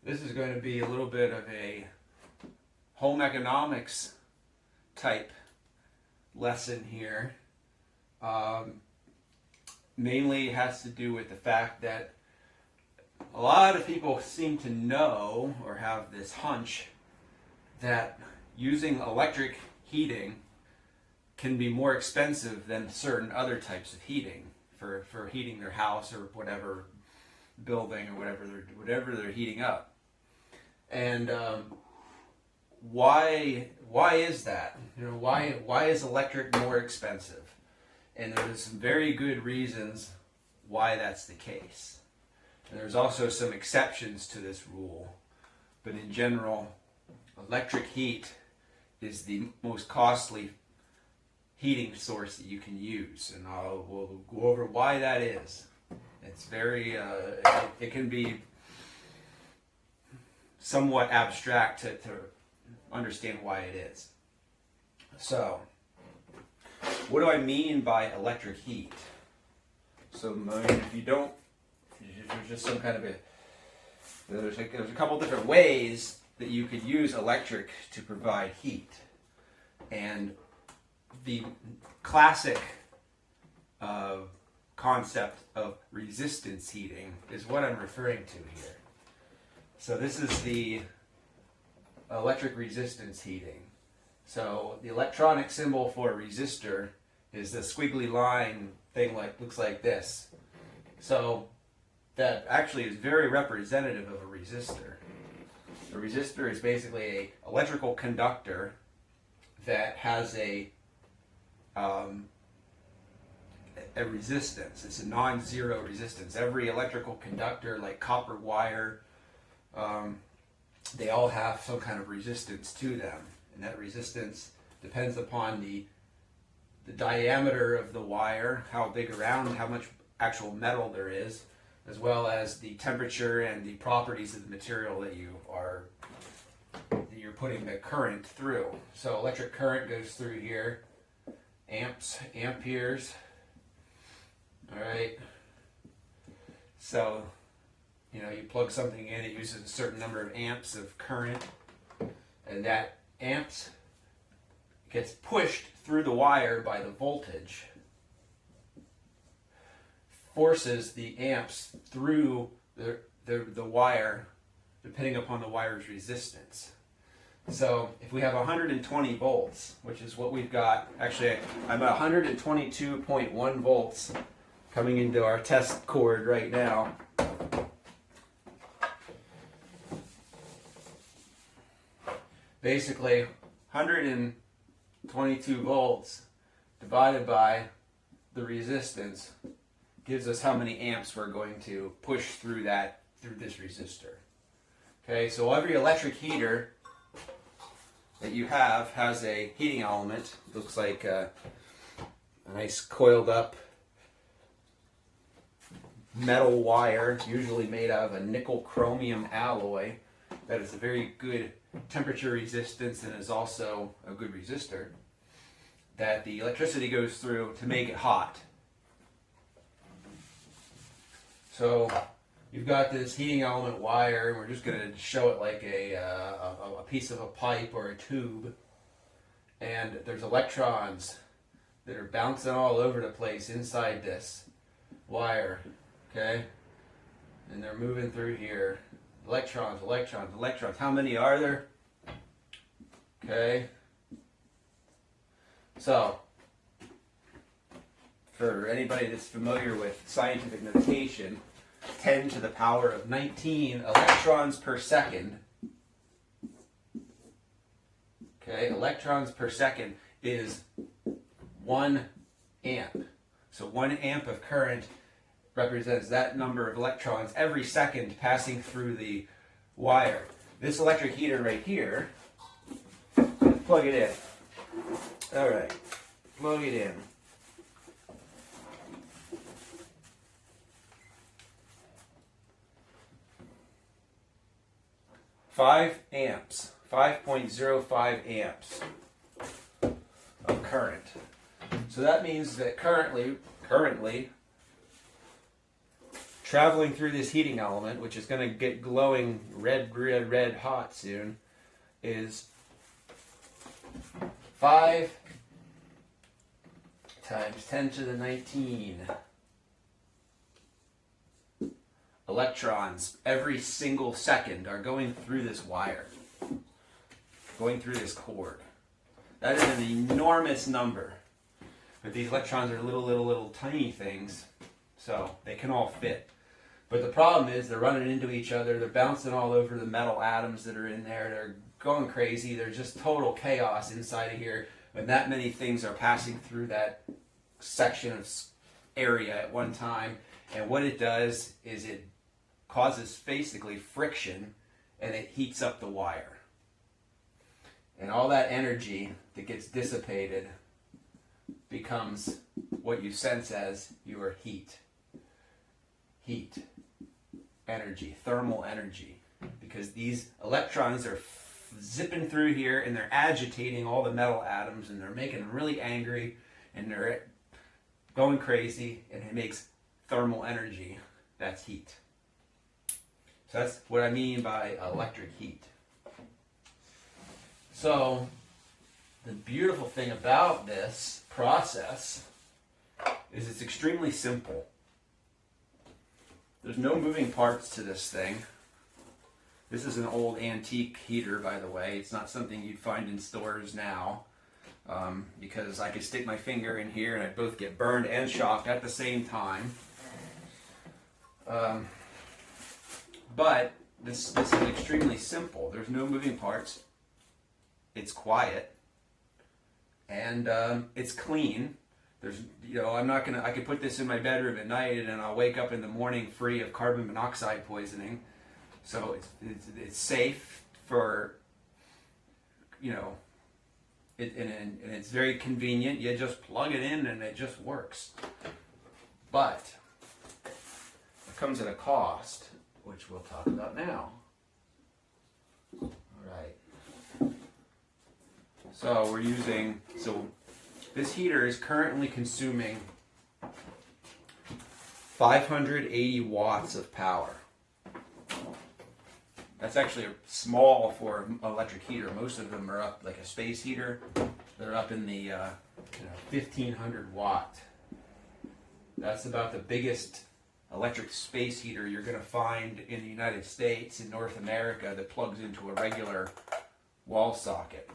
This is going to be a little bit of a home economics type lesson here. Mainly it has to do with the fact that a lot of people seem to know or have this hunch that using electric heating can be more expensive than certain other types of heating for heating their house or whatever building or whatever they're heating up. And why is that? Why is electric more expensive? And there's some very good reasons why that's the case. And there's also some exceptions to this rule. But in general, electric heat is the most costly heating source that you can use. And we'll go over why that is. It's very, it can be somewhat abstract to understand why it is. So, what do I mean by electric heat? So, if you don't, there's just some kind of there's a couple different ways that you could use electric to provide heat. And the classic concept of resistance heating is what I'm referring to here. So this is the electric resistance heating. So the electronic symbol for a resistor is the squiggly line thing, looks like this. So that actually is very representative of a resistor. A resistor is basically an electrical conductor that has a resistance. It's a non-zero resistance. Every electrical conductor, like copper wire, they all have some kind of resistance to them. And that resistance depends upon the diameter of the wire, how big around, how much actual metal there is, as well as the temperature and the properties of the material that you're putting the current through. So electric current goes through here, amperes. All right. So, you plug something in, it uses a certain number of amps of current, and that amps gets pushed through the wire by the voltage, forces the amps through the wire depending upon the wire's resistance. So if we have 120 volts, which is what we've got, actually I'm at 122.1 volts coming into our test cord right now. Basically, 122 volts divided by the resistance gives us how many amps we're going to push through this resistor. Okay, so every electric heater that you have has a heating element. It looks like a nice coiled up metal wire, usually made out of a nickel chromium alloy that is a very good temperature resistance and is also a good resistor that the electricity goes through to make it hot. So you've got this heating element wire, and we're just going to show it like a piece of a pipe or a tube, and there's electrons that are bouncing all over the place inside this wire, okay? And they're moving through here. Electrons, electrons, electrons. How many are there? Okay. So, for anybody that's familiar with scientific notation, 10 to the power of 19 electrons per second. Okay, electrons per second is 1 amp. So 1 amp of current represents that number of electrons every second passing through the wire. This electric heater right here, plug it in. All right, plug it in. Five amps, 5.05 amps of current. So that means that currently traveling through this heating element, which is going to get glowing red hot soon, is 5 times 10 to the 19 electrons every single second are going through this wire, going through this cord. That is an enormous number. But these electrons are little tiny things, so they can all fit. But the problem is they're running into each other, they're bouncing all over the metal atoms that are in there, they're going crazy, there's just total chaos inside of here when that many things are passing through that section of area at one time. And what it does is it causes basically friction, and it heats up the wire. And all that energy that gets dissipated becomes what you sense as your heat. Heat, energy, thermal energy. Because these electrons are zipping through here and they're agitating all the metal atoms and they're making them really angry and they're going crazy, and it makes thermal energy. That's heat. So that's what I mean by electric heat. So the beautiful thing about this process is it's extremely simple. There's no moving parts to this thing. This is an old antique heater, by the way. It's not something you'd find in stores now, because I could stick my finger in here and I'd both get burned and shocked at the same time. But this is extremely simple. There's no moving parts. It's quiet, and it's clean. There's, I'm not gonna. I could put this in my bedroom at night, and I'll wake up in the morning free of carbon monoxide poisoning. So it's safe for, and it's very convenient. You just plug it in, and it just works. But it comes at a cost, which we'll talk about now. All right. So this heater is currently consuming 580 watts of power. That's actually small for an electric heater. Most of them are up, like a space heater, they're up in the 1500 watt. That's about the biggest electric space heater you're going to find in the United States, in North America, that plugs into a regular wall socket,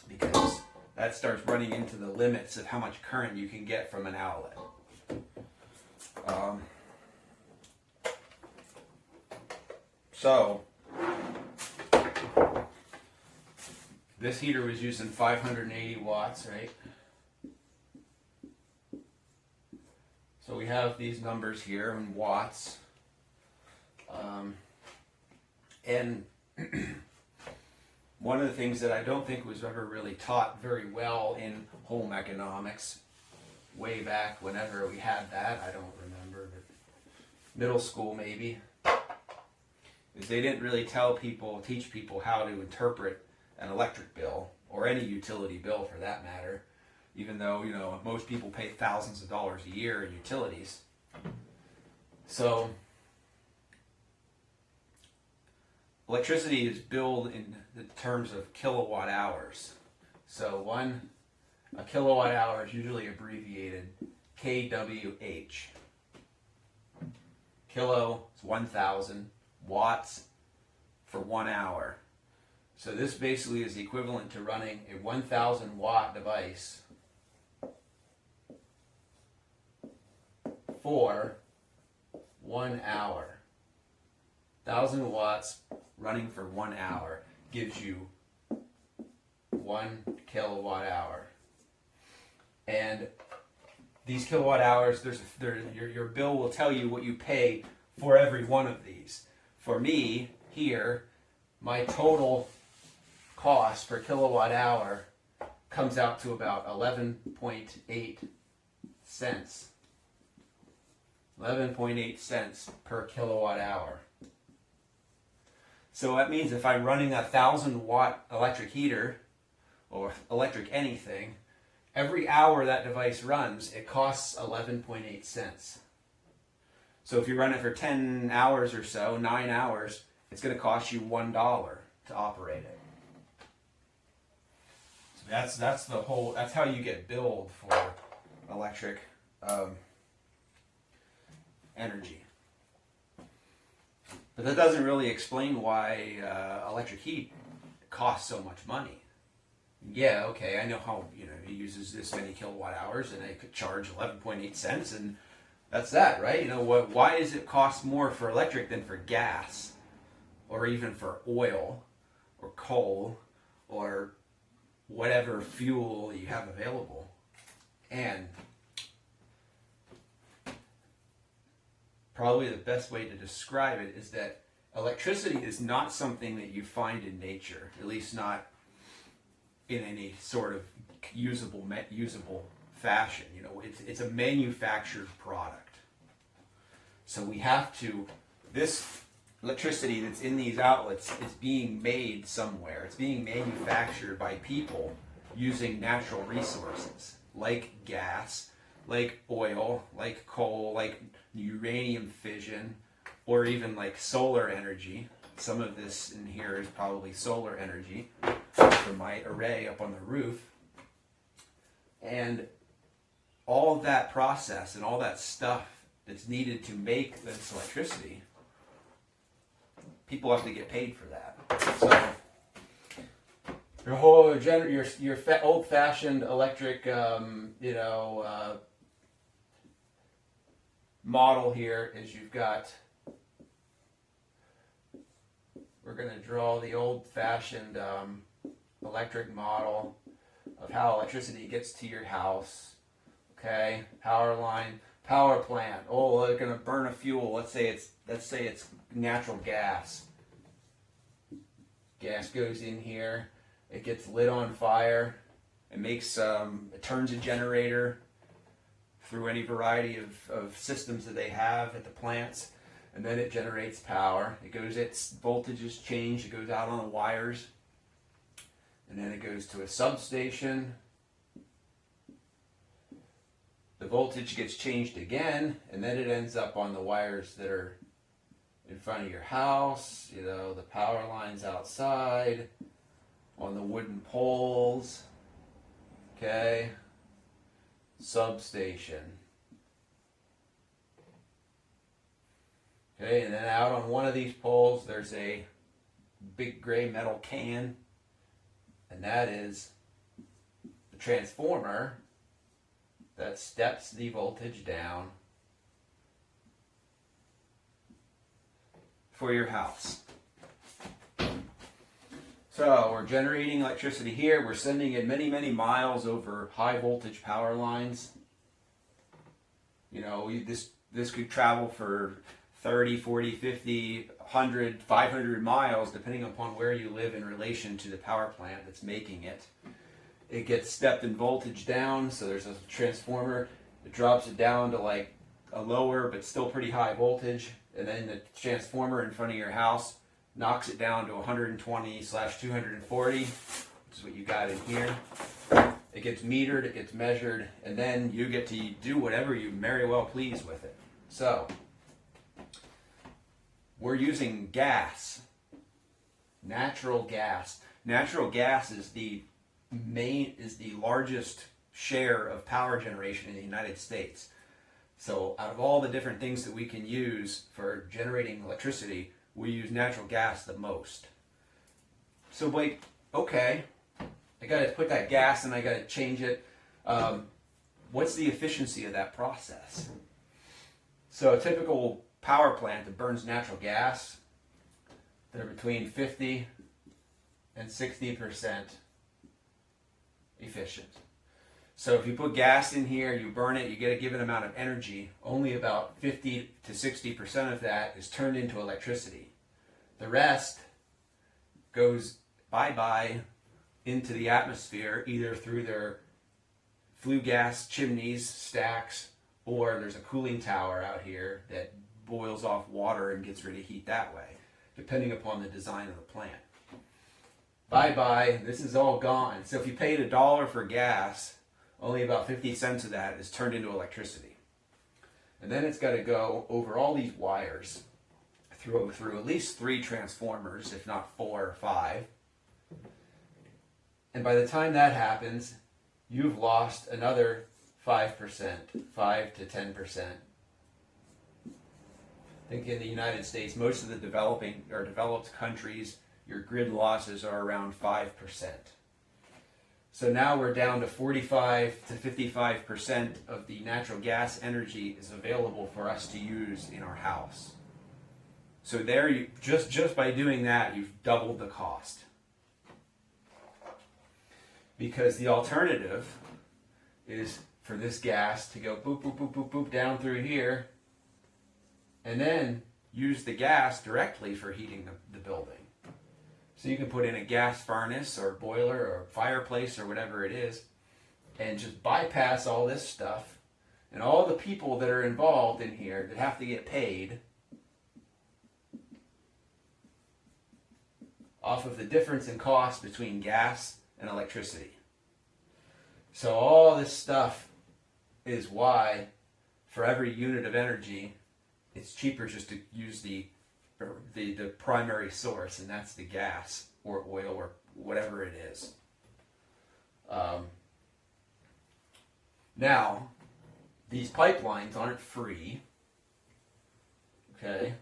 because that starts running into the limits of how much current you can get from an outlet. So this heater was using 580 watts, right? So we have these numbers here in watts. And one of the things that I don't think was ever really taught very well in home economics, way back whenever we had that, I don't remember, but middle school maybe, is they didn't really teach people how to interpret an electric bill, or any utility bill for that matter, even though, most people pay thousands of dollars a year in utilities. So electricity is billed in the terms of kilowatt hours. So a kilowatt hour is usually abbreviated kWh. Kilo is 1,000, watts for 1 hour. So this basically is equivalent to running a 1,000 watt device for 1 hour. 1,000 watts running for 1 hour gives you 1 kilowatt hour. And these kilowatt hours, your bill will tell you what you pay for every one of these. For me, here, my total cost per kilowatt hour comes out to about 11.8 cents. 11.8 cents per kilowatt hour. So that means if I'm running a 1,000 watt electric heater, or electric anything, every hour that device runs, it costs 11.8 cents. So if you run it for 10 hours or so, 9 hours, it's going to cost you $1 to operate it. So that's how you get billed for electric energy. But that doesn't really explain why electric heat costs so much money. Yeah, okay, I know how, it uses this many kilowatt hours and I could charge 11.8 cents and that's that, right? Why does it cost more for electric than for gas or even for oil or coal or whatever fuel you have available? And probably the best way to describe it is that electricity is not something that you find in nature, at least not in any sort of usable fashion. It's a manufactured product. So we have to, this electricity that's in these outlets is being made somewhere. It's being manufactured by people using natural resources like gas, like oil, like coal, like uranium fission, or even like solar energy. Some of this in here is probably solar energy for my array up on the roof. And all of that process and all that stuff that's needed to make this electricity, people have to get paid for that. So your whole your old-fashioned electric model here is you've got, we're going to draw the old-fashioned electric model of how electricity gets to your house. Okay, power line, power plant. Oh, they're going to burn a fuel. Let's say it's natural gas. Gas goes in here. It gets lit on fire. It turns a generator through any variety of systems that they have at the plants, and then it generates power. Its voltage is changed. It goes out on the wires, and then it goes to a substation. The voltage gets changed again, and then it ends up on the wires that are in front of your house, the power lines outside, on the wooden poles, okay, substation. Okay, and then out on one of these poles, there's a big gray metal can, and that is the transformer that steps the voltage down for your house. So we're generating electricity here. We're sending it many, many miles over high voltage power lines. This could travel for 30, 40, 50, 100, 500 miles, depending upon where you live in relation to the power plant that's making it. It gets stepped in voltage down, so there's a transformer that drops it down to like a lower but still pretty high voltage, and then the transformer in front of your house knocks it down to 120/240, which is what you got in here. It gets metered, it gets measured, and then you get to do whatever you very well please with it. So we're using gas, natural gas. Natural gas is the largest share of power generation in the United States. So out of all the different things that we can use for generating electricity, we use natural gas the most. So wait, okay, I got to put that gas and I got to change it. What's the efficiency of that process? So a typical power plant that burns natural gas, they're between 50 and 60% efficient. So if you put gas in here, you burn it, you get a given amount of energy, only about 50 to 60% of that is turned into electricity. The rest goes bye-bye into the atmosphere, either through their flue gas chimneys, stacks, or there's a cooling tower out here that boils off water and gets rid of heat that way, depending upon the design of the plant. Bye-bye, this is all gone. So if you paid $1 for gas, only about 50 cents of that is turned into electricity. And then it's got to go over all these wires through at least 3 transformers, if not 4 or 5. And by the time that happens, you've lost another 5%, 5 to 10%. I think in the United States, most of the developing or developed countries, your grid losses are around 5%. So now we're down to 45 to 55% of the natural gas energy is available for us to use in our house. So there, you just by doing that, you've doubled the cost. Because the alternative is for this gas to go boop, boop, boop, boop, boop down through here, and then use the gas directly for heating the building. So you can put in a gas furnace or boiler or fireplace or whatever it is, and just bypass all this stuff, and all the people that are involved in here that have to get paid off of the difference in cost between gas and electricity. So all this stuff is why for every unit of energy, it's cheaper just to use the primary source, and that's the gas or oil or whatever it is. Now, these pipelines aren't free. Okay?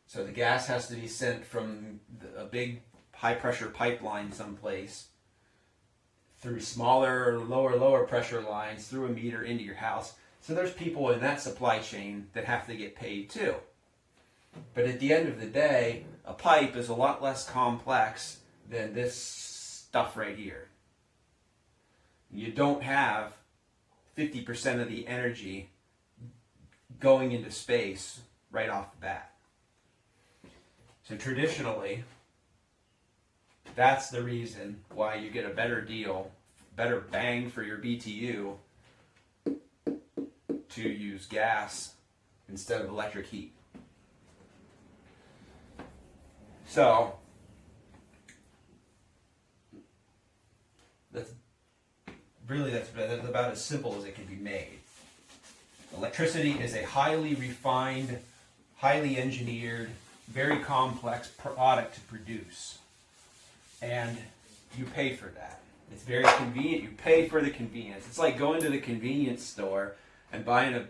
So the gas has to be sent from a big high-pressure pipeline someplace through smaller, lower pressure lines, through a meter into your house. So there's people in that supply chain that have to get paid too. But at the end of the day, a pipe is a lot less complex than this stuff right here. You don't have 50% of the energy going into space right off the bat. So traditionally, that's the reason why you get a better deal, better bang for your BTU to use gas instead of electric heat. So, that's about as simple as it can be made. Electricity is a highly refined, highly engineered, very complex product to produce. And you pay for that. It's very convenient. You pay for the convenience. It's like going to the convenience store and buying a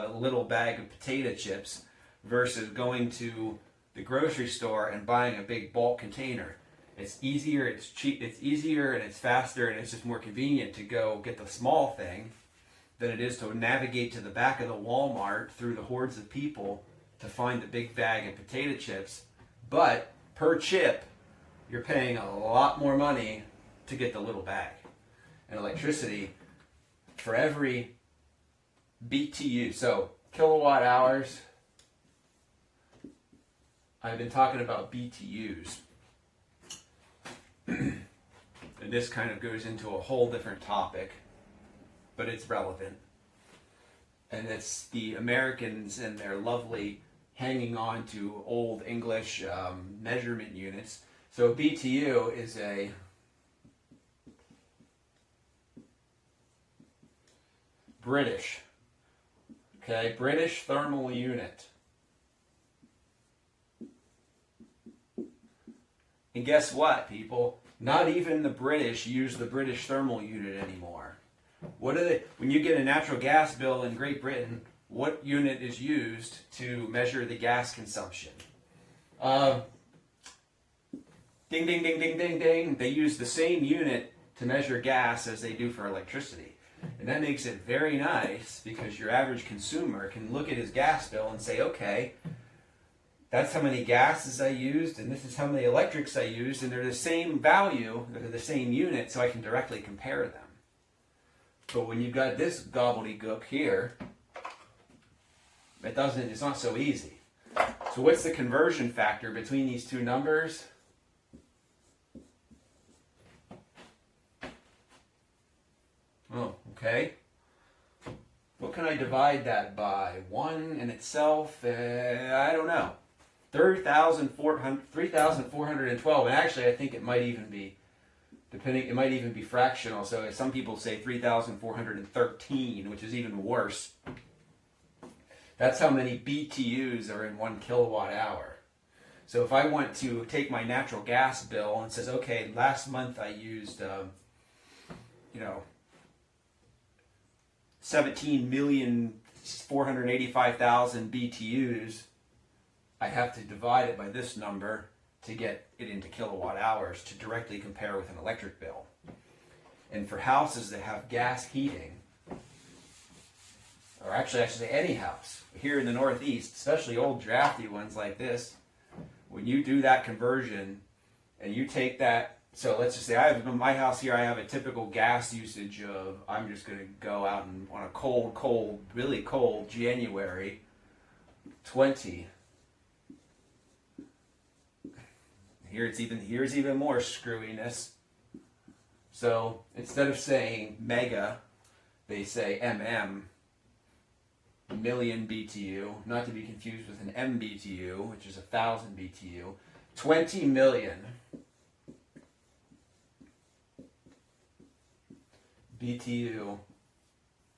little bag of potato chips versus going to the grocery store and buying a big bulk container. It's easier, it's cheap, it's easier and it's faster and it's just more convenient to go get the small thing than it is to navigate to the back of the Walmart through the hordes of people to find the big bag of potato chips. But per chip, you're paying a lot more money to get the little bag. And electricity, for every BTU, so kilowatt hours, I've been talking about BTUs. And this kind of goes into a whole different topic, but it's relevant. And it's the Americans and their lovely hanging on to old English measurement units. So BTU is a British thermal unit. And guess what, people? Not even the British use the British thermal unit anymore. What are they? When you get a natural gas bill in Great Britain, what unit is used to measure the gas consumption? Ding, ding, ding, ding, ding, ding. They use the same unit to measure gas as they do for electricity. And that makes it very nice because your average consumer can look at his gas bill and say, okay, that's how many gases I used, and this is how many electrics I used, and they're the same value, they're the same unit, so I can directly compare them. But when you've got this gobbledygook here, it's not so easy. So what's the conversion factor between these two numbers? Oh, okay. What can I divide that by? 1 in itself? I don't know. 3,412. And actually, I think it might even be, it might even be fractional. So some people say 3,413, which is even worse. That's how many BTUs are in 1 kilowatt hour. So if I want to take my natural gas bill and says, okay, last month I used, 17,485,000 BTUs, I have to divide it by this number to get it into kilowatt hours to directly compare with an electric bill. And for houses that have gas heating, or actually I should say any house, here in the Northeast, especially old drafty ones like this, when you do that conversion and you take that, so let's just say I have in my house here, I have a typical gas usage of, I'm just going to go out and on a cold, really cold January 20. Here's even more screwiness. So instead of saying mega, they say mm, million BTU, not to be confused with an MBTU, which is 1,000 BTU. 20 million BTU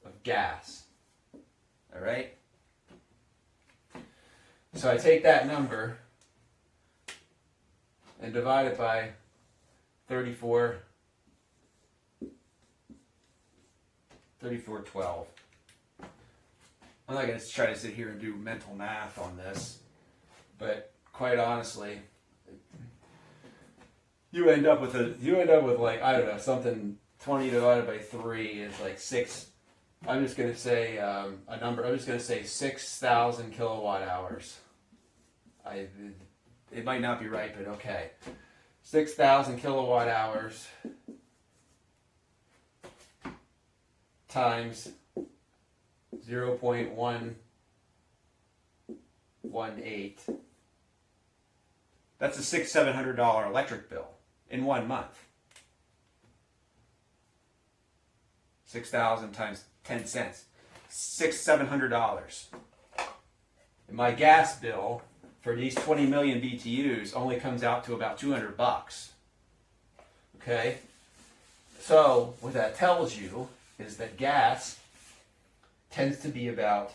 of gas. All right? So I take that number and divide it by 3412. I'm not going to try to sit here and do mental math on this, but quite honestly, you end up with like, I don't know, something 20 divided by 3 is like 6. I'm just going to say a number. I'm just going to say 6,000 kilowatt hours. It might not be right, but okay. 6,000 kilowatt hours times 0.118. That's a $600-700 electric bill in 1 month. 6,000 times 10 cents. $600-700. And my gas bill for these 20 million BTUs only comes out to about $200. Okay? So what that tells you is that gas tends to be about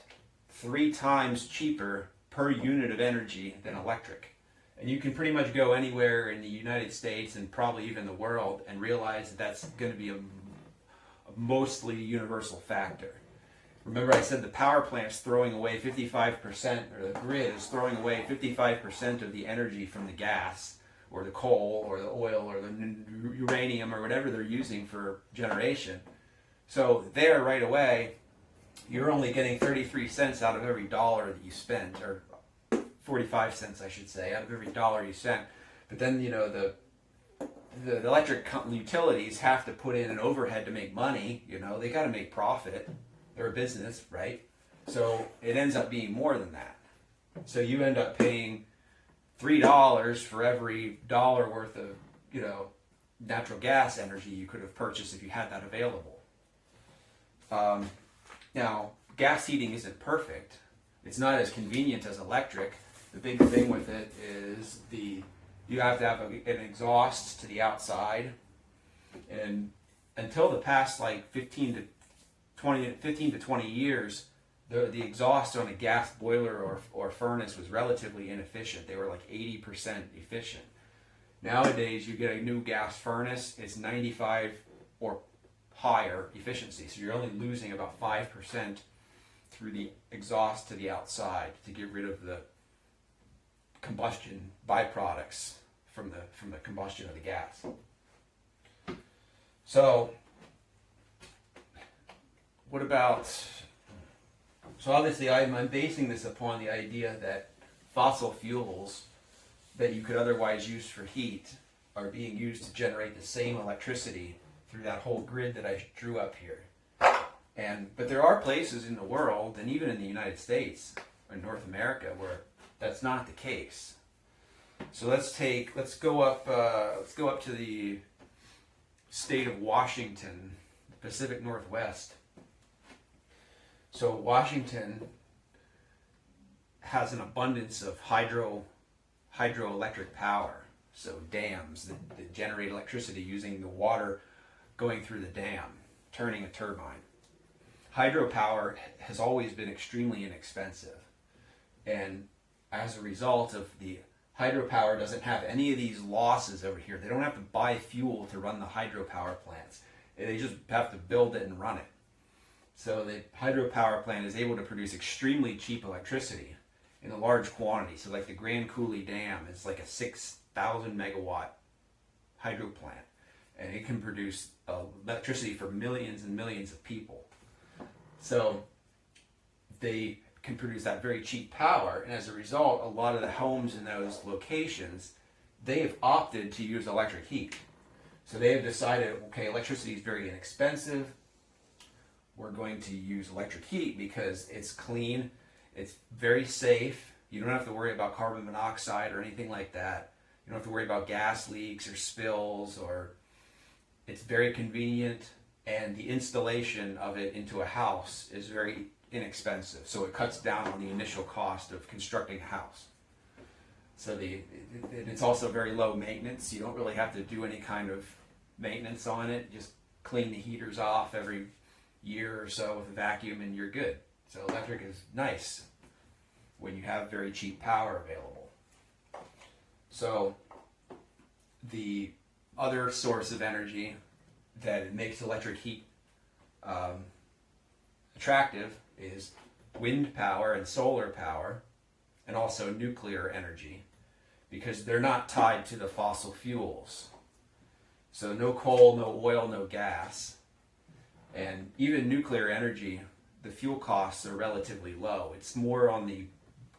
3 times cheaper per unit of energy than electric. And you can pretty much go anywhere in the United States and probably even the world and realize that that's going to be a mostly universal factor. Remember I said the power plant's throwing away 55%, or the grid is throwing away 55% of the energy from the gas, or the coal, or the oil, or the uranium, or whatever they're using for generation. So there, right away, you're only getting 33 cents out of every dollar that you spend, or 45 cents, I should say, out of every dollar you spend. But then, the electric utilities have to put in an overhead to make money. They got to make profit. They're a business, right? So it ends up being more than that. So you end up paying $3 for every dollar worth of, natural gas energy you could have purchased if you had that available. Now, gas heating isn't perfect. It's not as convenient as electric. The big thing with it is you have to have an exhaust to the outside. And until the past 15 to 20 years, the exhaust on a gas boiler or furnace was relatively inefficient. They were like 80% efficient. Nowadays, you get a new gas furnace, it's 95 or higher efficiency. So you're only losing about 5% through the exhaust to the outside to get rid of the combustion byproducts from the combustion of the gas. So what about, so obviously I'm basing this upon the idea that fossil fuels that you could otherwise use for heat are being used to generate the same electricity through that whole grid that I drew up here. But there are places in the world, and even in the United States or North America, where that's not the case. So let's go up to the state of Washington, Pacific Northwest. So Washington has an abundance of hydroelectric power. So dams that generate electricity using the water going through the dam, turning a turbine. hydropower has always been extremely inexpensive. And as a result of the hydropower doesn't have any of these losses over here. They don't have to buy fuel to run the hydropower plants. They just have to build it and run it. So the hydropower plant is able to produce extremely cheap electricity in a large quantity. So like the Grand Coulee Dam is like a 6,000 megawatt hydro plant, and it can produce electricity for millions and millions of people. So they can produce that very cheap power, and as a result, a lot of the homes in those locations, they have opted to use electric heat. So they have decided, okay, electricity is very inexpensive. We're going to use electric heat because it's clean, it's very safe. You don't have to worry about carbon monoxide or anything like that. You don't have to worry about gas leaks or spills, or it's very convenient, and the installation of it into a house is very inexpensive. So it cuts down on the initial cost of constructing a house. So it's also very low maintenance. You don't really have to do any kind of maintenance on it. Just clean the heaters off every year or so with a vacuum and you're good. So electric is nice when you have very cheap power available. So the other source of energy that makes electric heat attractive is wind power and solar power, and also nuclear energy, because they're not tied to the fossil fuels. So no coal, no oil, no gas. And even nuclear energy, the fuel costs are relatively low. It's more on the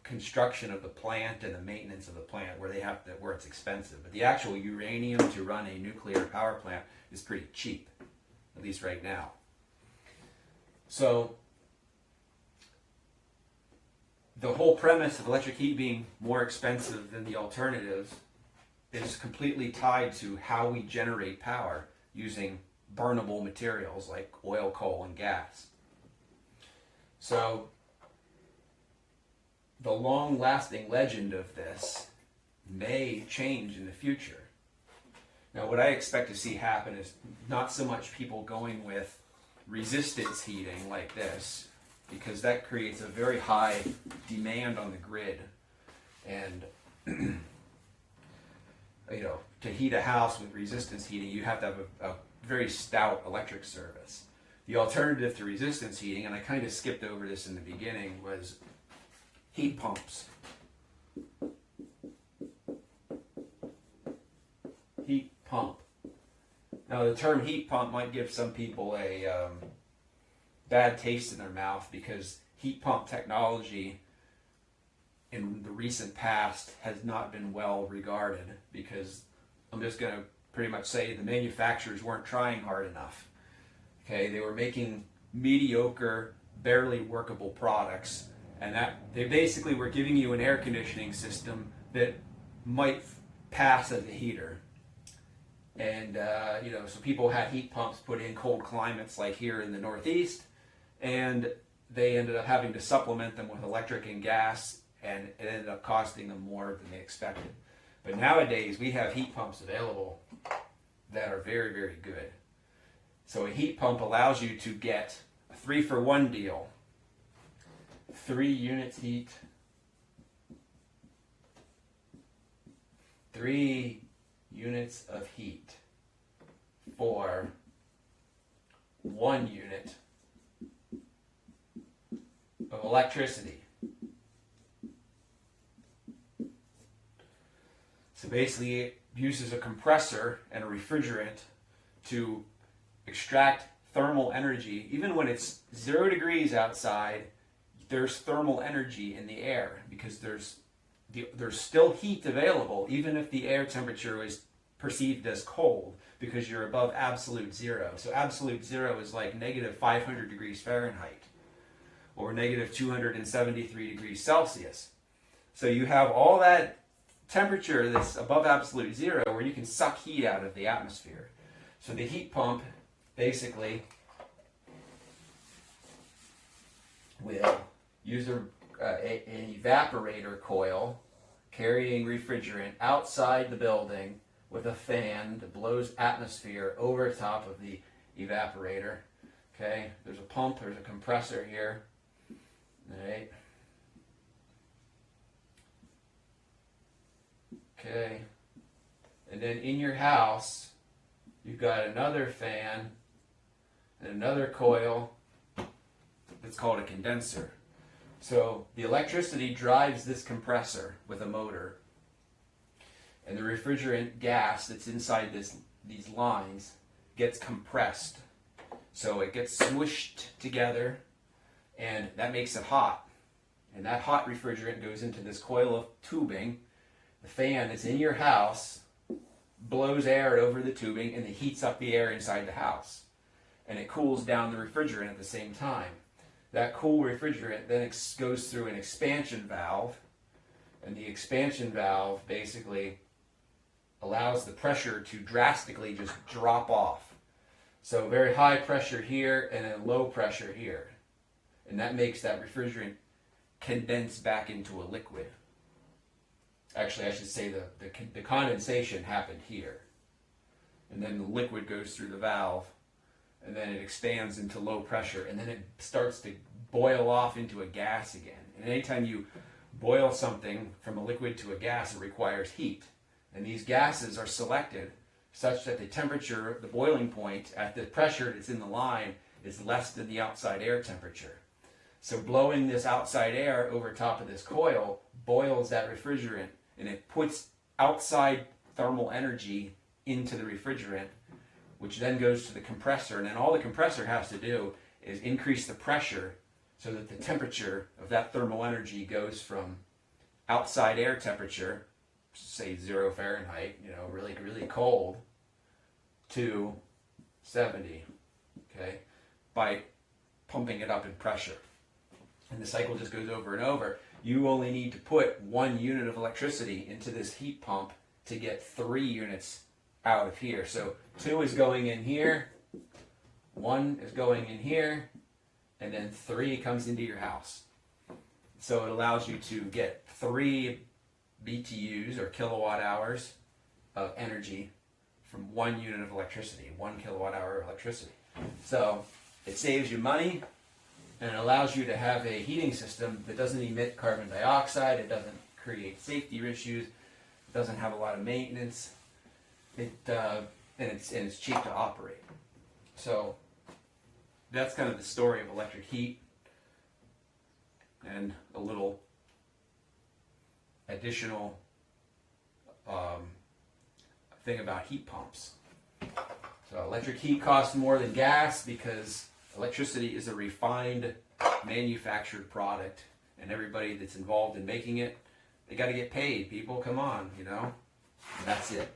construction of the plant and the maintenance of the plant where it's expensive. But the actual uranium to run a nuclear power plant is pretty cheap, at least right now. So the whole premise of electric heat being more expensive than the alternatives is completely tied to how we generate power using burnable materials like oil, coal, and gas. So the long-lasting legend of this may change in the future. Now, what I expect to see happen is not so much people going with resistance heating like this, because that creates a very high demand on the grid. And to heat a house with resistance heating, you have to have a very stout electric service. The alternative to resistance heating, and I kind of skipped over this in the beginning, was heat pumps. Heat pump. Now, the term heat pump might give some people a bad taste in their mouth, because heat pump technology in the recent past has not been well regarded, because I'm just going to pretty much say the manufacturers weren't trying hard enough. Okay, they were making mediocre, barely workable products, and that they basically were giving you an air conditioning system that might pass as a heater. And so people had heat pumps put in cold climates like here in the Northeast, and they ended up having to supplement them with electric and gas, and it ended up costing them more than they expected. But nowadays we have heat pumps available that are very, very good. So a heat pump allows you to get a 3-for-1 deal. 3 units heat, 3 units of heat for 1 unit of electricity. So basically it uses a compressor and a refrigerant to extract thermal energy. Even when it's 0 degrees outside, there's thermal energy in the air, because there's still heat available even if the air temperature is perceived as cold, because you're above absolute zero. So absolute zero is like negative 500 degrees Fahrenheit or negative 273 degrees Celsius. So you have all that temperature that's above absolute zero where you can suck heat out of the atmosphere. So the heat pump basically will use an evaporator coil carrying refrigerant outside the building with a fan that blows atmosphere over top of the evaporator, Okay, there's a pump, there's a compressor here. All right. Okay. And then in your house, you've got another fan and another coil that's called a condenser. So the electricity drives this compressor with a motor, and the refrigerant gas that's inside these lines gets compressed. So it gets smooshed together, and that makes it hot. And that hot refrigerant goes into this coil of tubing. The fan that's in your house blows air over the tubing, and it heats up the air inside the house. And it cools down the refrigerant at the same time. That cool refrigerant then goes through an expansion valve, and the expansion valve basically allows the pressure to drastically just drop off. So very high pressure here and then low pressure here. And that makes that refrigerant condense back into a liquid. Actually, I should say the condensation happened here. And then the liquid goes through the valve, and then it expands into low pressure, and then it starts to boil off into a gas again. And anytime you boil something from a liquid to a gas, it requires heat. And these gases are selected such that the temperature, the boiling point at the pressure that's in the line is less than the outside air temperature. So blowing this outside air over top of this coil boils that refrigerant, and it puts outside thermal energy into the refrigerant, which then goes to the compressor. And then all the compressor has to do is increase the pressure so that the temperature of that thermal energy goes from outside air temperature, say 0 Fahrenheit, really, really cold, to 70, okay, by pumping it up in pressure. And the cycle just goes over and over. You only need to put 1 unit of electricity into this heat pump to get 3 units out of here. So 2 is going in here, 1 is going in here, and then 3 comes into your house. So it allows you to get 3 BTUs or kilowatt hours of energy from 1 unit of electricity, 1 kilowatt hour of electricity. So it saves you money, and it allows you to have a heating system that doesn't emit carbon dioxide, it doesn't create safety issues, it doesn't have a lot of maintenance, and it's cheap to operate. So that's kind of the story of electric heat, and a little additional thing about heat pumps. So electric heat costs more than gas because electricity is a refined, manufactured product, and everybody that's involved in making it, they got to get paid. People, come on, And that's it.